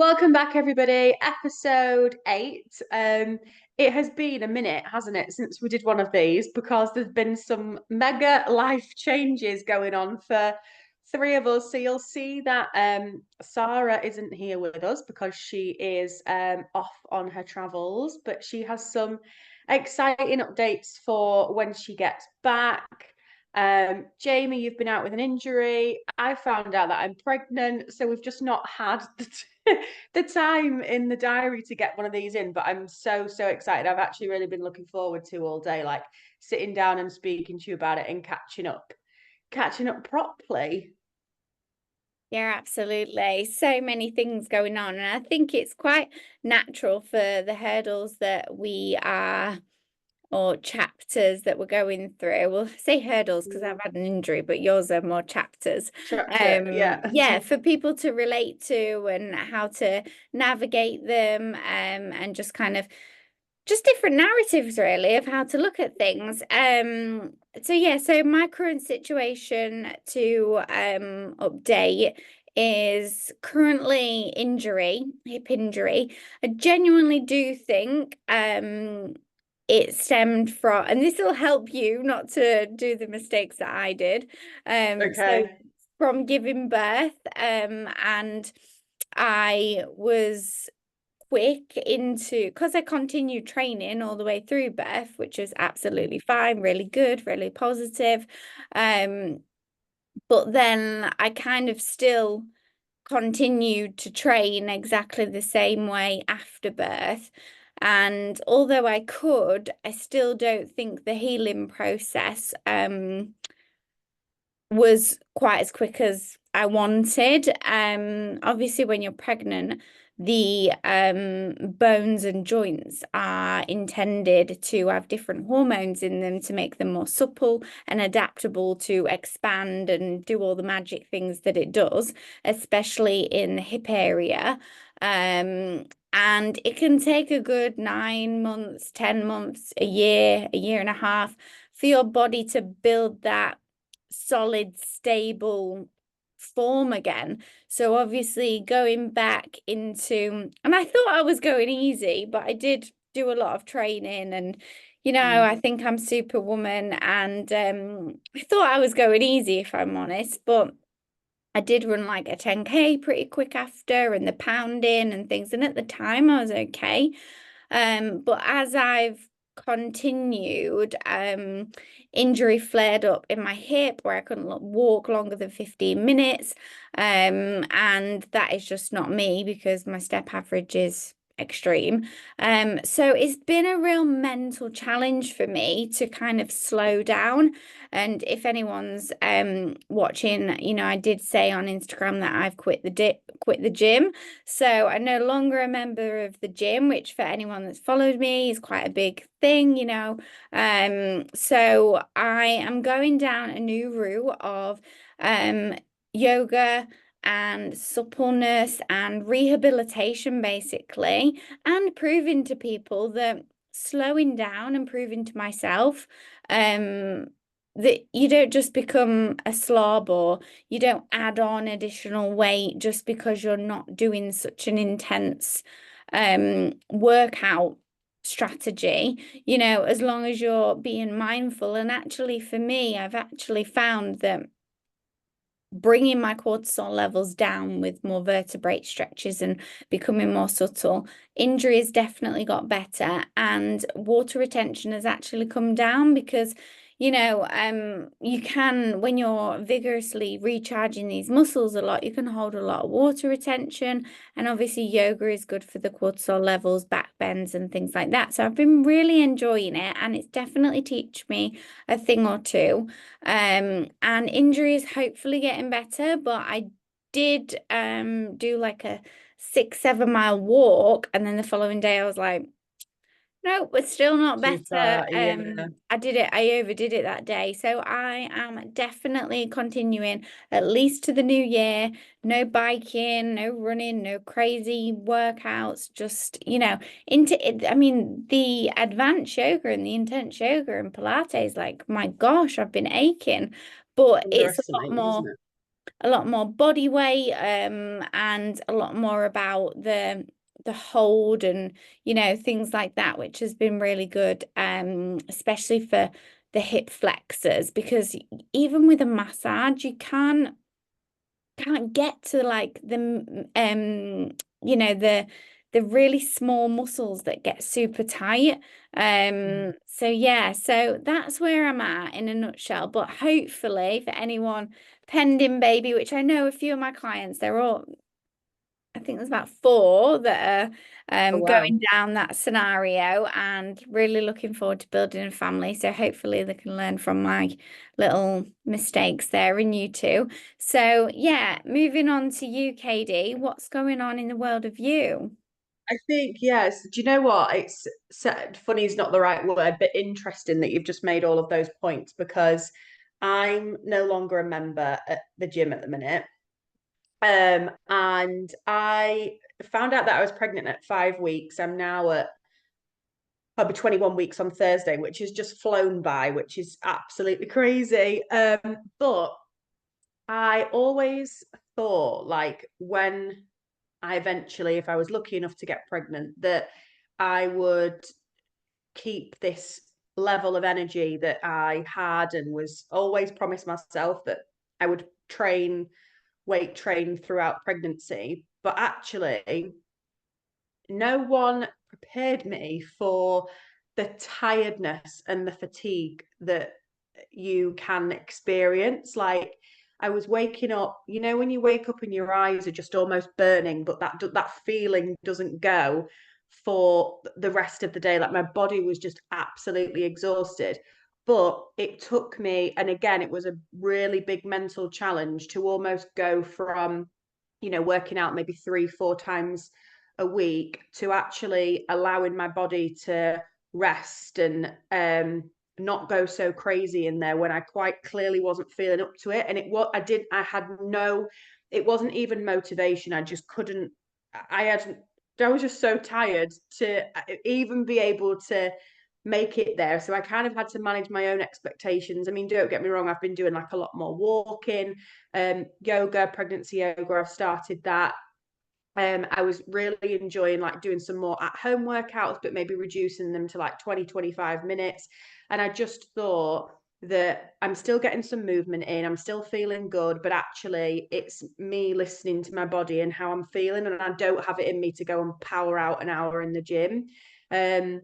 Welcome back, everybody. Episode 8. It has been a minute, hasn't it, since we did one of these because there's been some mega life changes going on for three of us. So you'll see that Sarah isn't here with us because she is off on her travels, but she has some exciting updates for when she gets back. Jamie, you've been out with an injury. I found out that I'm pregnant, so we've just not had the time in the diary to get one of these in. But I'm so excited. I've actually really been looking forward to all day, like sitting down and speaking to you about it and catching up properly. Yeah, absolutely. So many things going on. And I think it's quite natural for the hurdles that we are, or chapters that we're going through. Well, I say hurdles because I've had an injury, but yours are more chapters. Chapter, yeah. Yeah, for people to relate to and how to navigate them, and just kind of just different narratives really of how to look at things. So yeah, so my current situation to update is currently injury, hip injury. I genuinely do think it stemmed from, and this will help you not to do the mistakes that I did. So Okay. from giving birth, and I was quick into, because I continued training all the way through birth, which was absolutely fine, really good, really positive. But then I kind of still continued to train exactly the same way after birth. And although I could, I still don't think the healing process was quite as quick as I wanted. Obviously, when you're pregnant, the bones and joints are intended to have different hormones in them to make them more supple and adaptable to expand and do all the magic things that it does, especially in the hip area. And it can take a good 9 months, 10 months, a year and a half for your body to build that solid, stable form again. So obviously going back into, and I thought I was going easy, but I did do a lot of training and I think I'm superwoman and I thought I was going easy if I'm honest, but I did run like a 10K pretty quick after and the pounding and things. And at the time I was okay. But as I've continued, injury flared up in my hip where I couldn't walk longer than 15 minutes. And that is just not me because my step average is extreme. So it's been a real mental challenge for me to kind of slow down. And if anyone's watching, I did say on Instagram that I've quit the gym. So I'm no longer a member of the gym, which for anyone that's followed me is quite a big thing. So I am going down a new route of yoga and suppleness and rehabilitation, basically, and proving to people that slowing down and proving to myself that you don't just become a slob or you don't add on additional weight just because you're not doing such an intense workout strategy, as long as you're being mindful. And actually, for me, I've actually found that bringing my cortisol levels down with more vertebrate stretches and becoming more subtle, injury has definitely got better and water retention has actually come down because you can, when you're vigorously recharging these muscles a lot, you can hold a lot of water retention. And obviously yoga is good for the cortisol levels, back bends and things like that. So I've been really enjoying it and it's definitely teach me a thing or two. And injury is hopefully getting better, but I did do like a 6-7 mile walk and then the following day I was like, no, it's still not Too better. far, yeah. I overdid it that day. So I am definitely continuing at least to the new year. No biking, no running, no crazy workouts, just, into it. I mean, the advanced yoga and the intense yoga and Pilates, like, my gosh, I've been aching. But it's a lot Underestimated, isn't more, it? a lot more body weight, and a lot more about the hold and, you know, things like that, which has been really good, especially for the hip flexors, because even with a massage, you can't get to like the you know, the really small muscles that get super tight. So yeah, so that's where I'm at in a nutshell. But hopefully for anyone pending baby, which I know a few of my clients, they're all, I think there's about 4 that are Oh wow. going down that scenario and really looking forward to building a family. So hopefully they can learn from my little mistakes there, and you too. So yeah, moving on to you, KD, what's going on in the world of you? I think, yes. Do you know what? It's funny is not the right word, but interesting that you've just made all of those points because I'm no longer a member at the gym at the minute. And I found out that I was pregnant at 5 weeks. I'm now at, I'll be 21 weeks on Thursday, which has just flown by, which is absolutely crazy. But I always thought, like, when I eventually, if I was lucky enough to get pregnant, that I would keep this level of energy that I had and was always promised myself that I would weight train throughout pregnancy. But actually, no one prepared me for the tiredness and the fatigue that you can experience. Like, I was waking up, you know, when you wake up and your eyes are just almost burning, but that feeling doesn't go for the rest of the day. Like, my body was just absolutely exhausted. But it took me, and again, it was a really big mental challenge to almost go from, you know, working out maybe 3, 4 times a week to actually allowing my body to rest and not go so crazy in there when I quite clearly wasn't feeling up to it. And I had no, it wasn't even motivation. I just couldn't, I had, I was just so tired to even be able to make it there. So I kind of had to manage my own expectations. I mean, don't get me wrong, I've been doing like a lot more walking, yoga, pregnancy yoga. I've started that. I was really enjoying like doing some more at home workouts, but maybe reducing them to like 20, 25 minutes. And I just thought that I'm still getting some movement in, I'm still feeling good, but actually it's me listening to my body and how I'm feeling. And I don't have it in me to go and power out an hour in the gym. Um,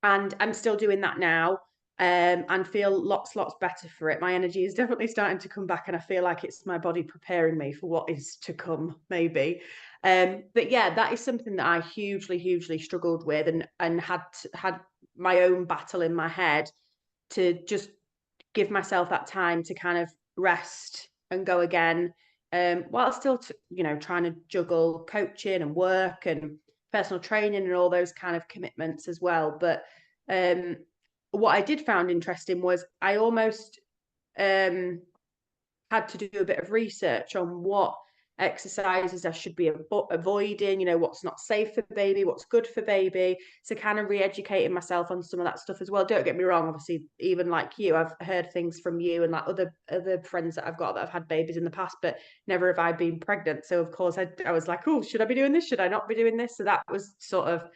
and I'm still doing that now. And feel lots better for it. My energy is definitely starting to come back, and I feel like it's my body preparing me for what is to come, maybe. But yeah, that is something that I hugely struggled with, and had my own battle in my head to just give myself that time to kind of rest and go again, while still you know, trying to juggle coaching and work and personal training and all those kind of commitments as well. But um, what I did found interesting was I almost um, had to do a bit of research on what exercises I should be avoiding, you know, what's not safe for baby, what's good for baby. So kind of re-educating myself on some of that stuff as well. Don't get me wrong, obviously, even like you, I've heard things from you and like other friends that I've got that have had babies in the past, but never have I been pregnant. So of course I was like, oh, should I be doing this? Should I not be doing this? So that was sort of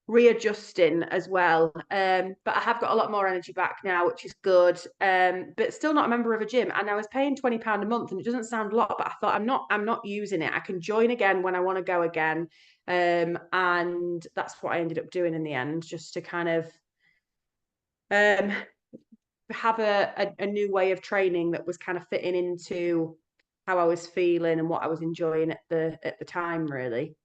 readjusting as well. But I have got a lot more energy back now, which is good. But still not a member of a gym. And I was paying £20 a month, and it doesn't sound a lot, but I thought I'm not using it. I can join again when I want to go again. And that's what I ended up doing in the end, just to kind of um have a new way of training that was kind of fitting into how I was feeling and what I was enjoying at the time, really.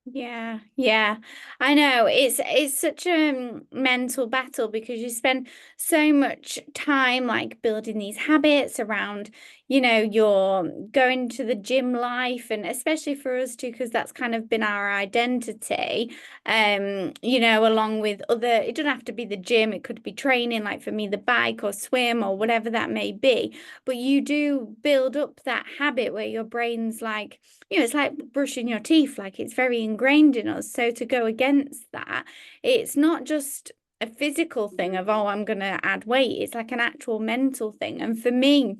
Yeah, yeah. I know it's such a mental battle because you spend so much time like building these habits around, you know, your going to the gym life, and especially for us too, because that's kind of been our identity. You know, along with other, it doesn't have to be the gym, it could be training, like for me, the bike or swim or whatever that may be. But you do build up that habit where your brain's like, you know, it's like brushing your teeth, like it's very ingrained in us. So to go against that, it's not just a physical thing of, oh, I'm going to add weight. It's like an actual mental thing. And for me,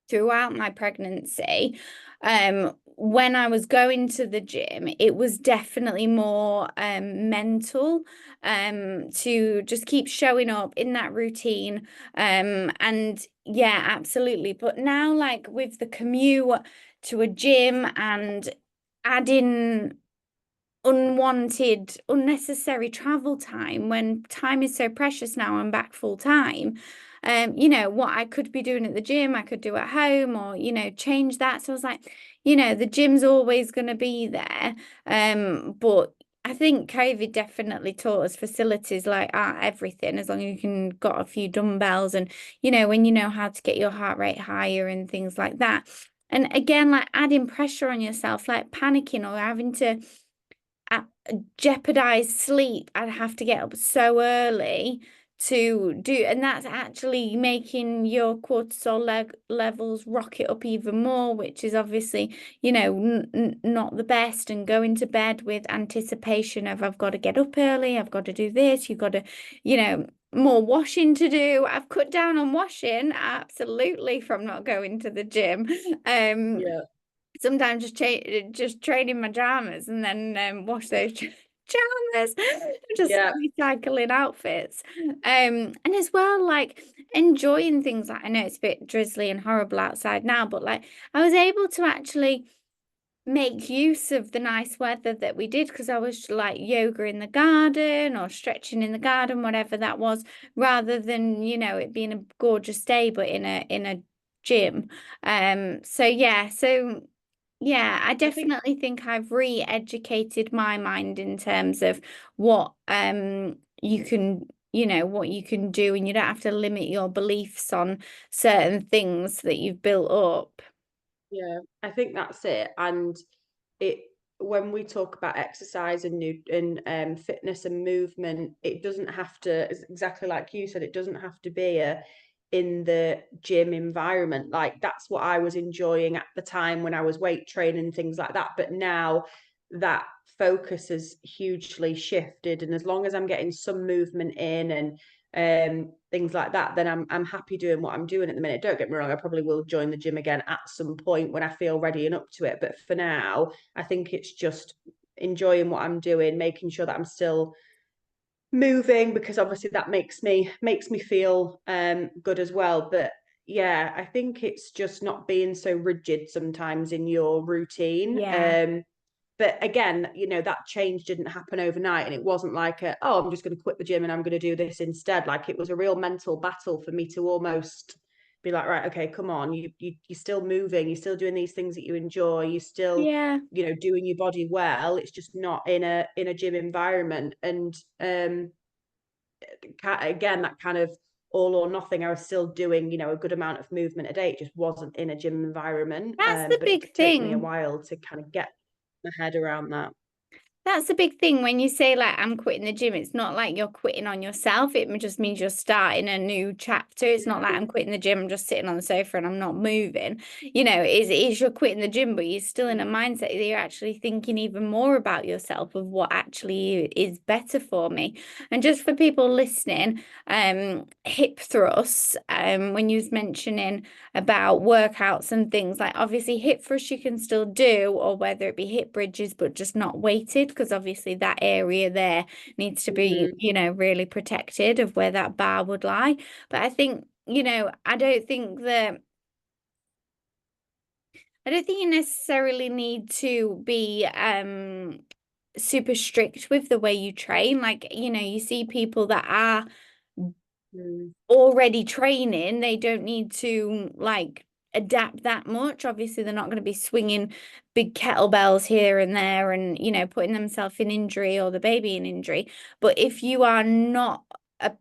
throughout my pregnancy, when I was going to the gym, it was definitely more mental, to just keep showing up in that routine. And yeah, absolutely. But now, like with the commute to a gym and adding unwanted, unnecessary travel time when time is so precious now, I'm back full time. You know, what I could be doing at the gym, I could do at home, or, you know, change that. So I was like, you know, the gym's always going to be there. But I think COVID definitely taught us facilities like everything, as long as you can got a few dumbbells and, you know, when you know how to get your heart rate higher and things like that. And again, like adding pressure on yourself, like panicking or having to jeopardize sleep. I'd have to get up so early to do, and that's actually making your cortisol levels rocket up even more, which is obviously, you know, not the best. And going to bed with anticipation of I've got to get up early, I've got to do this, you've got to, you know, more washing to do. I've cut down on washing absolutely from not going to the gym. Yeah. Sometimes just trade in my pajamas and then wash those pajamas, just Yeah. recycling outfits. And as well, like enjoying things. Like I know it's a bit drizzly and horrible outside now, but like I was able to actually make use of the nice weather that we did, because I was like yoga in the garden or stretching in the garden, whatever that was, rather than, you know, it being a gorgeous day but in a gym. So yeah, yeah, I I think, definitely think I've re-educated my mind in terms of what you can, you know, what you can do, and you don't have to limit your beliefs on certain things that you've built up. yeah, I think that's it. And it, when we talk about exercise and new and fitness and movement, it doesn't have to, exactly like you said, it doesn't have to be a in the gym environment. Like that's what I was enjoying at the time when I was weight training and things like that. But now that focus has hugely shifted, and as long as I'm getting some movement in and things like that, then I'm happy doing what I'm doing at the minute. Don't get me wrong, I probably will join the gym again at some point when I feel ready and up to it. But for now, I think it's just enjoying what I'm doing, making sure that I'm still moving, because obviously that makes me feel good as well. But yeah, I think it's just not being so rigid sometimes in your routine. Yeah. But again, you know, that change didn't happen overnight, and it wasn't like oh, I'm just going to quit the gym and I'm going to do this instead. Like it was a real mental battle for me to almost be like, right, okay, come on, you're still moving, you're still doing these things that you enjoy, you're still, Yeah. you know, doing your body well. It's just not in a gym environment. And again, that kind of all or nothing. I was still doing, you know, a good amount of movement a day. It just wasn't in a gym environment. That's the But it big did take me a thing. while to kind of get my head around that. That's the big thing when you say like I'm quitting the gym. It's not like you're quitting on yourself. It just means you're starting a new chapter. It's not like I'm quitting the gym, I'm just sitting on the sofa and I'm not moving. You know, is you're quitting the gym, but you're still in a mindset that you're actually thinking even more about yourself of what actually is better for me. And just for people listening, hip thrusts, when you was mentioning about workouts and things, like obviously hip thrusts you can still do, or whether it be hip bridges but just not weighted, because obviously that area there needs to be, Mm-hmm. you know, really protected of where that bar would lie. But I think, you know, I don't think you necessarily need to be super strict with the way you train. Like, you know, you see people that are Mm. already training, they don't need to like adapt that much. Obviously, they're not going to be swinging big kettlebells here and there and, you know, putting themselves in injury or the baby in injury. But if you are not a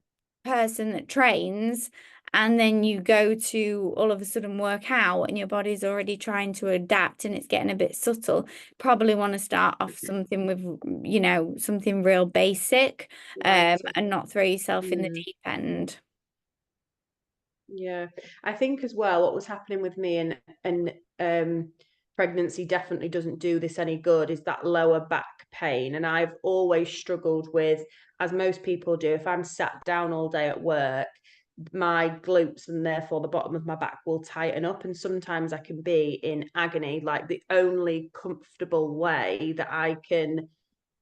person that trains and then you go to all of a sudden work out and your body's already trying to adapt and it's getting a bit subtle, probably want to start off something with, you know, something real basic, Lighter. and not throw yourself in the Yeah. deep end. Yeah. I think as well what was happening with me and pregnancy definitely doesn't do this any good is that lower back pain. And I've always struggled with, as most people do, if I'm sat down all day at work, my glutes and therefore the bottom of my back will tighten up. And sometimes I can be in agony. Like the only comfortable way that I can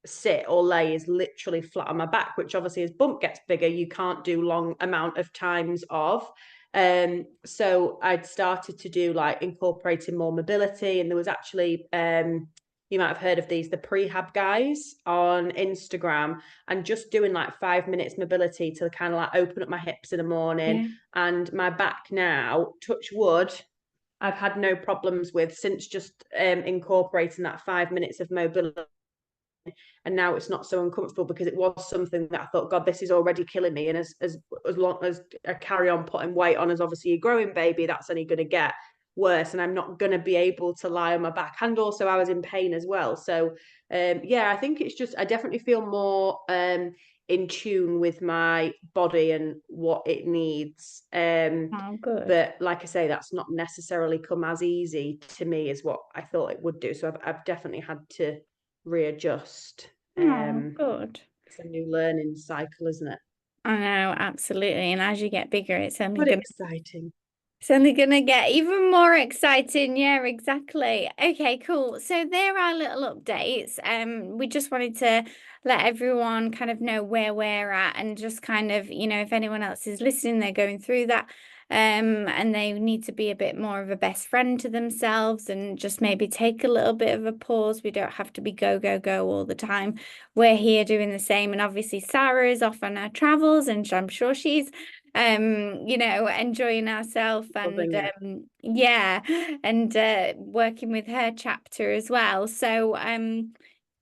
sit or lay is literally flat on my back, which obviously as bump gets bigger, you can't do long amount of times of. So I'd started to do like incorporating more mobility, and there was actually you might have heard of these, the prehab guys on Instagram, and just doing like 5 minutes mobility to kind of like open up my hips in the morning. Yeah. And my back now, touch wood, I've had no problems with since just incorporating that 5 minutes of mobility. And now it's not so uncomfortable, because it was something that I thought, God, this is already killing me. And as long as I carry on putting weight on, as obviously a growing baby, that's only going to get worse, and I'm not going to be able to lie on my back. And also I was in pain as well. So yeah, I think it's just, I definitely feel more in tune with my body and what it needs. Oh, good. But like I say, that's not necessarily come as easy to me as what I thought it would do. So I've definitely had to readjust. Oh, good. It's a new learning cycle, isn't it? I know, absolutely. And as you get bigger, But exciting. it's only gonna get even more exciting. Yeah, exactly. Okay, cool. So there are little updates. We just wanted to let everyone kind of know where we're at, and just kind of, if anyone else is listening, they're going through that, and they need to be a bit more of a best friend to themselves, and just maybe take a little bit of a pause. We don't have to be go, go, go all the time. We're here doing the same. And obviously Sarah is off on her travels, and I'm sure she's enjoying ourselves, and yeah, and working with her chapter as well. So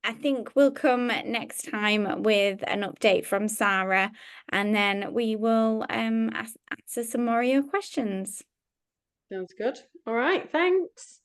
I think we'll come next time with an update from Sarah, and then we will answer some more of your questions. Sounds good. All right, thanks.